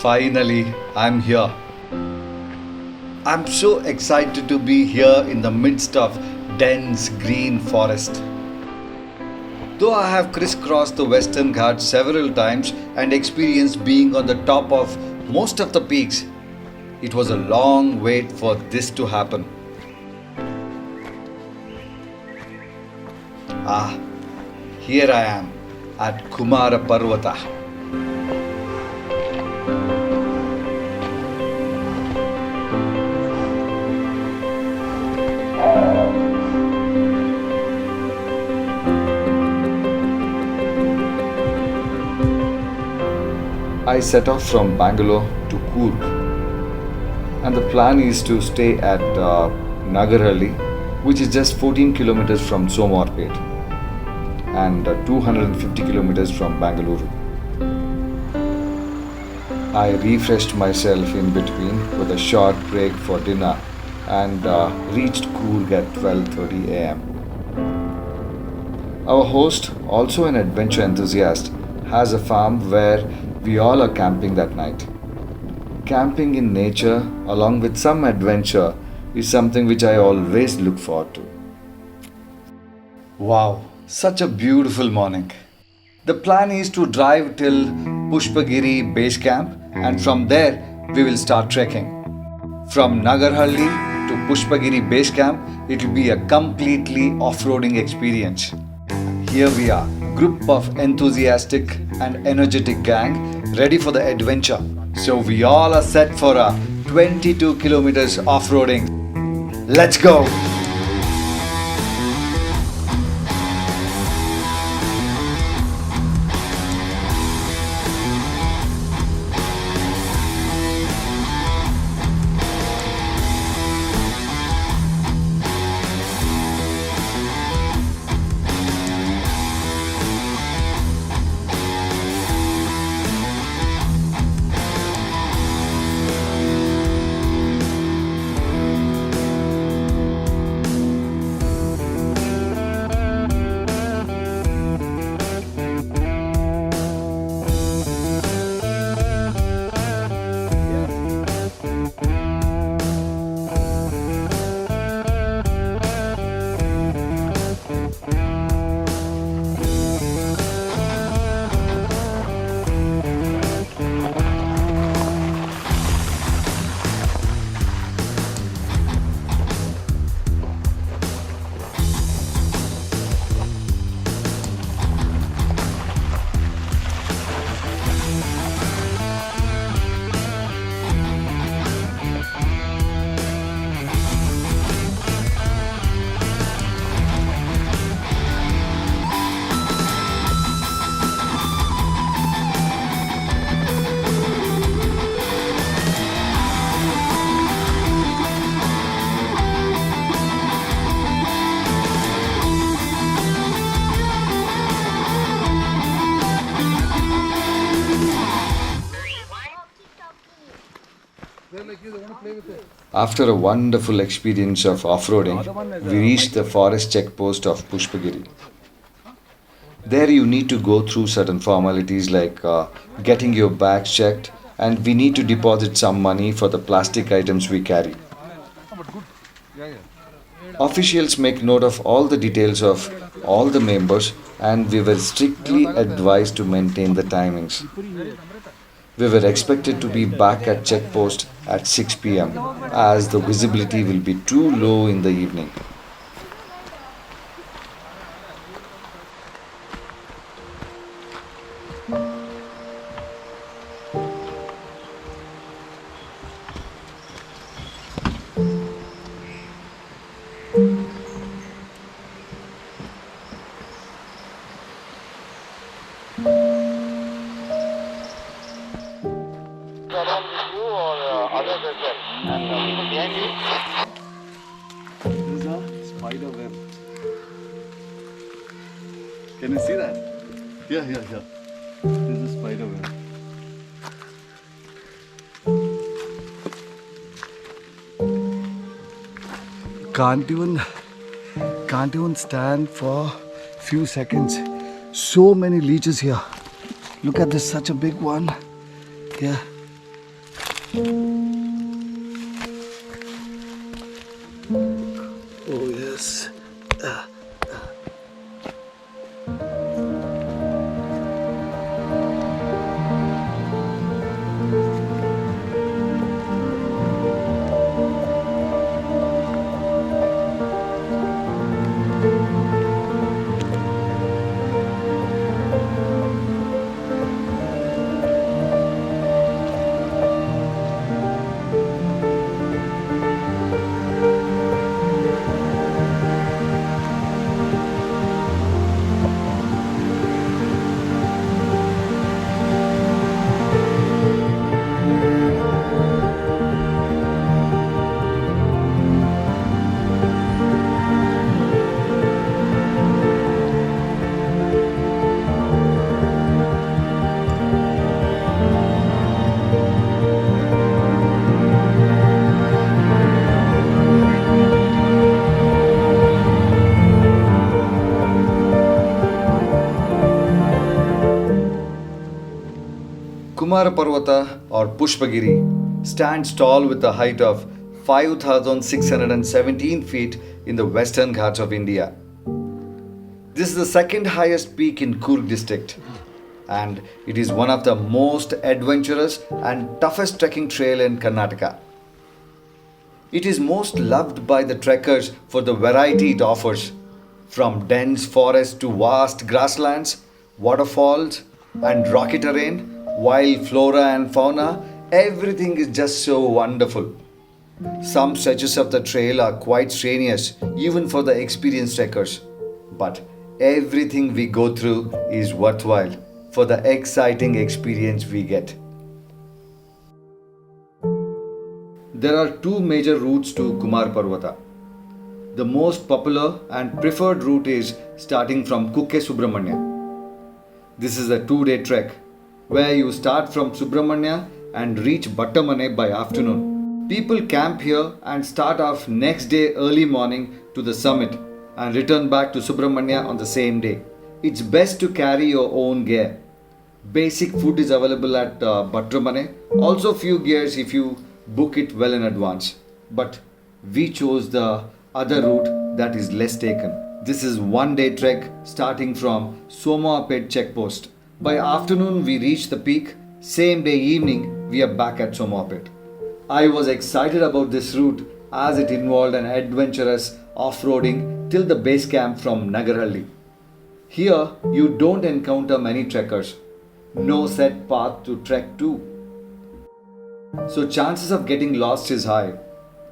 Finally, I'm here. I'm so excited to be here in the midst of dense green forest. Though I have crisscrossed the Western Ghats several times and experienced being on the top of most of the peaks, it was a long wait for this to happen. Here I am at Kumaraparvatha. I set off from Bangalore to Coorg, and the plan is to stay at Nagarhalli, which is just 14 kilometers from Somwarpet and 250 kilometers from Bangalore. I refreshed myself in between with a short break for dinner and reached Coorg at 12:30 am. Our host, also an adventure enthusiast, has a farm where we all are camping that night. Camping in nature along with some adventure is something which I always look forward to. Wow, such a beautiful morning. The plan is to drive till Pushpagiri base camp, and from there we will start trekking. From Nagarhalli to Pushpagiri base camp, it will be a completely off-roading experience. Here we are, group of enthusiastic and energetic gang ready for the adventure. So we all are set for a 22 kilometers off-roading. Let's go! After a wonderful experience of off-roading, we reached the forest checkpost of Pushpagiri. There you need to go through certain formalities like getting your bags checked, and we need to deposit some money for the plastic items we carry. Officials make note of all the details of all the members, and we were strictly advised to maintain the timings. We were expected to be back at checkpost at 6 p.m. as the visibility will be too low in the evening. This is a spider web. Can you see that? Here. This is a spider web. Can't even stand for few seconds. So many leeches here. Look at this, such a big one. Here. Oh yes. Kumaraparvatha or Pushpagiri stands tall with a height of 5,617 feet in the Western Ghats of India. This is the second highest peak in Coorg district, and it is one of the most adventurous and toughest trekking trail in Karnataka. It is most loved by the trekkers for the variety it offers, from dense forests to vast grasslands, waterfalls, and rocky terrain, wild flora and fauna. Everything is just so wonderful. Some stretches of the trail are quite strenuous even for the experienced trekkers, but everything we go through is worthwhile for the exciting experience we get. There are two major routes to Kumaraparvatha. The most popular and preferred route is starting from Kukke Subramanya. This is a 2-day trek where you start from Subramanya and reach Battamane by afternoon. People camp here and start off next day early morning to the summit and return back to Subramanya on the same day. It's best to carry your own gear. Basic food is available at Battamane, also few gears if you book it well in advance. But we chose the other route that is less taken. This is 1-day trek starting from Somwarpet checkpost. By afternoon we reach the peak. Same day evening we are back at Somwarpet. I was excited about this route as it involved an adventurous off-roading till the base camp from Nagarhalli. Here you don't encounter many trekkers. No set path to trek to. So chances of getting lost is high.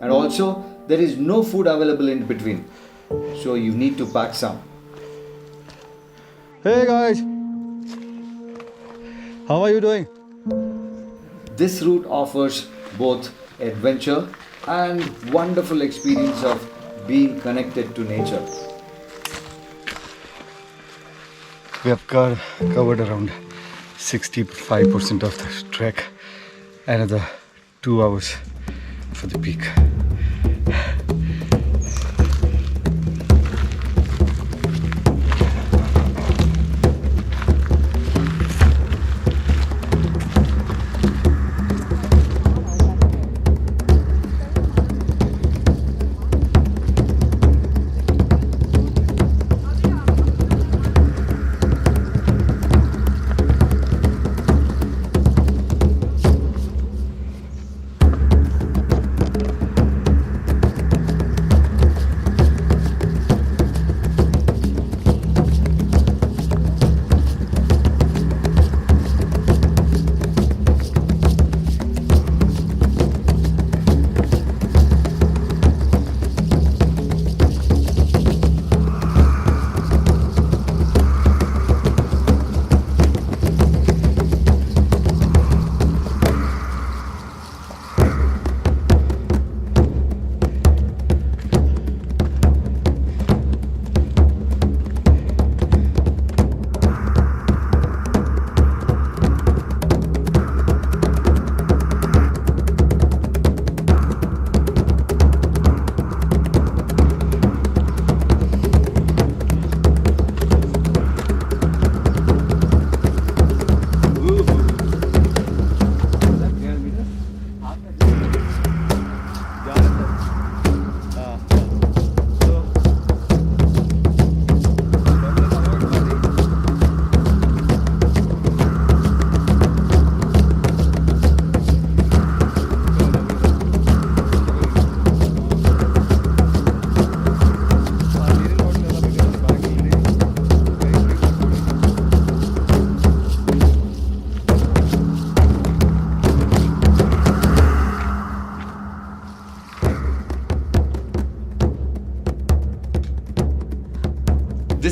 And also there is no food available in between. So you need to pack some. Hey guys, how are you doing? This route offers both adventure and wonderful experience of being connected to nature. We have covered around 65% of the trek. Another 2 hours for the peak.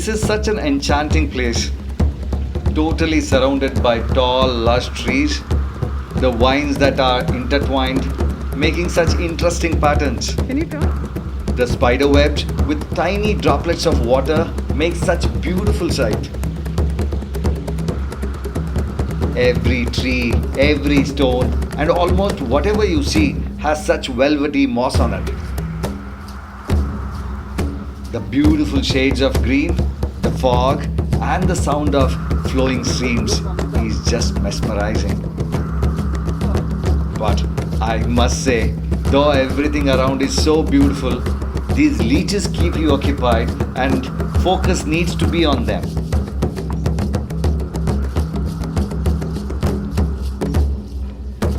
This is such an enchanting place, totally surrounded by tall, lush trees, the vines that are intertwined, making such interesting patterns. Can you turn? The spider webs with tiny droplets of water make such beautiful sight. Every tree, every stone, and almost whatever you see has such velvety moss on it. The beautiful shades of green, the fog, and the sound of flowing streams is just mesmerizing. But I must say, though everything around is so beautiful, these leeches keep you occupied and focus needs to be on them.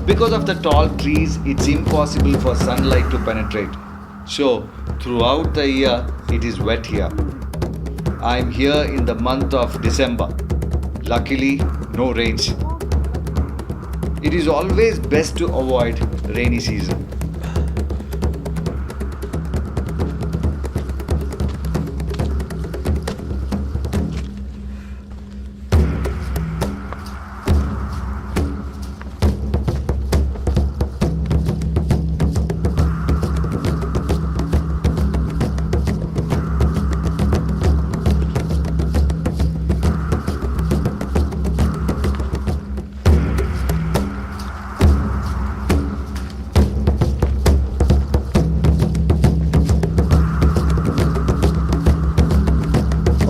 Because of the tall trees, it's impossible for sunlight to penetrate. So, throughout the year, it is wet here. I'm here in the month of December. Luckily, no rains. It is always best to avoid rainy season.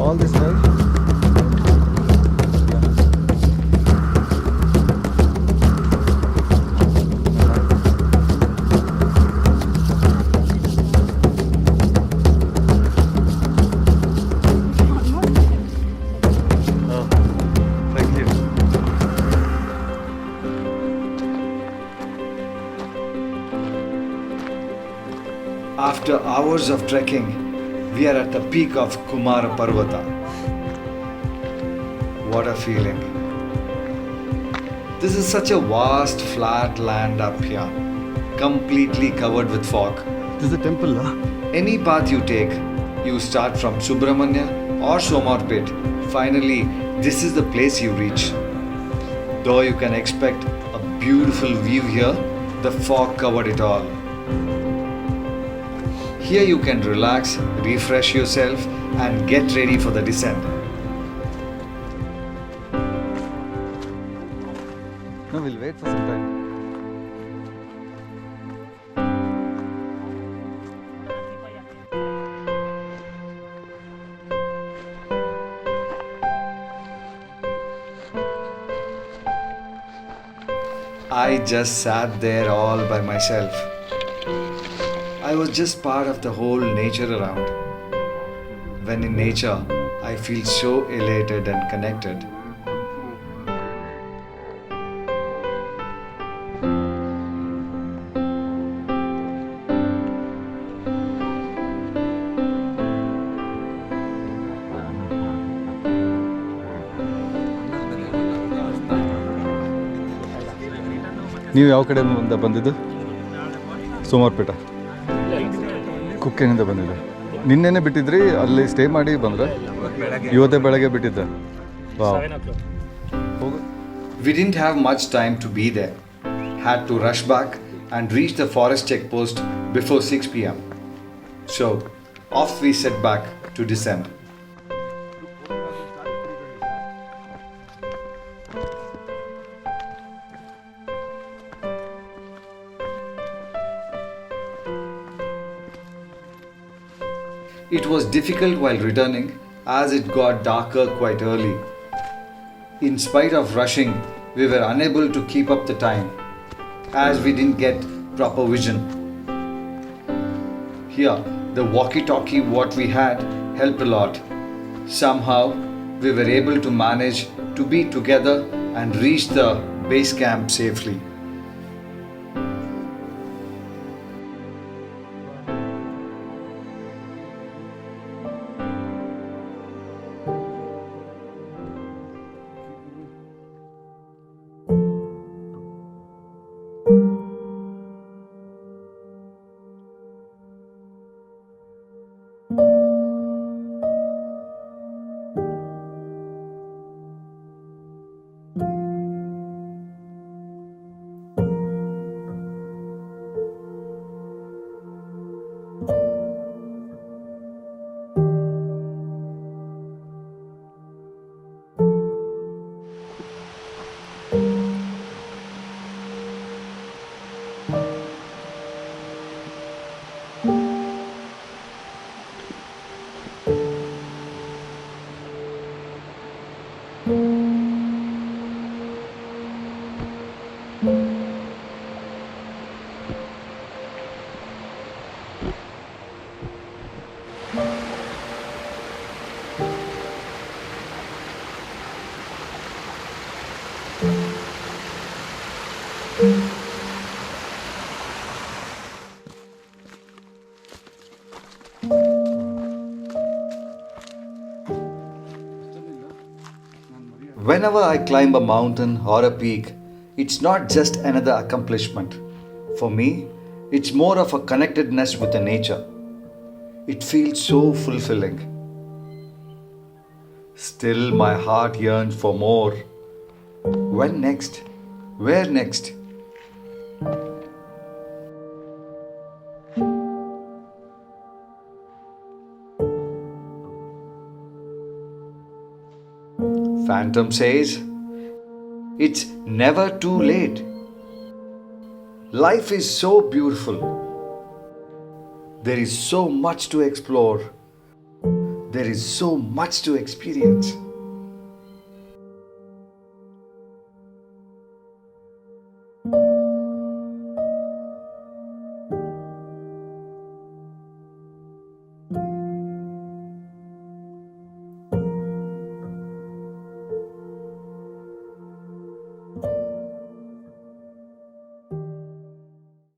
All this way. Oh, thank you. After hours of trekking, we are at the peak of Kumaraparvatha. What a feeling! This is such a vast flat land up here, completely covered with fog. This is a temple, huh? Any path you take, you start from Subramanya or Somwarpet. Finally, this is the place you reach. Though you can expect a beautiful view here, the fog covered it all. Here you can relax, refresh yourself, and get ready for the descent. No, we'll wait for some time. I just sat there all by myself. I was just part of the whole nature around. When in nature, I feel so elated and connected. ನೀವು ಯಾವ ಕಡೆಯಿಂದ ಬಂದಿದ್ದು? ಸೋಮವಾರಪೇಟ. ಕುಕ್ಕೆನಿಂದ ಬಂದಿದ್ದೆ. ನಿನ್ನೆನೆ ಬಿಟ್ಟಿದ್ರಿ, ಅಲ್ಲಿ stay ಮಾಡಿ ಬಂದ್ರೆ? ಇವತ್ತೇ ಬೆಳಗ್ಗೆ ಬಿಟ್ಟಿದ್ದೆ. We didn't have much time to be there. Had to rush back and reach the forest checkpost before 6 p.m. So, off we set back to descend. It was difficult while returning as it got darker quite early. In spite of rushing, we were unable to keep up the time as we didn't get proper vision. Here, the walkie-talkie what we had helped a lot. Somehow, we were able to manage to be together and reach the base camp safely. Whenever I climb a mountain or a peak, it's not just another accomplishment. For me, it's more of a connectedness with the nature. It feels so fulfilling. Still, my heart yearns for more. When next? Where next? Phantom says, it's never too late. Life is so beautiful. There is so much to explore. There is so much to experience.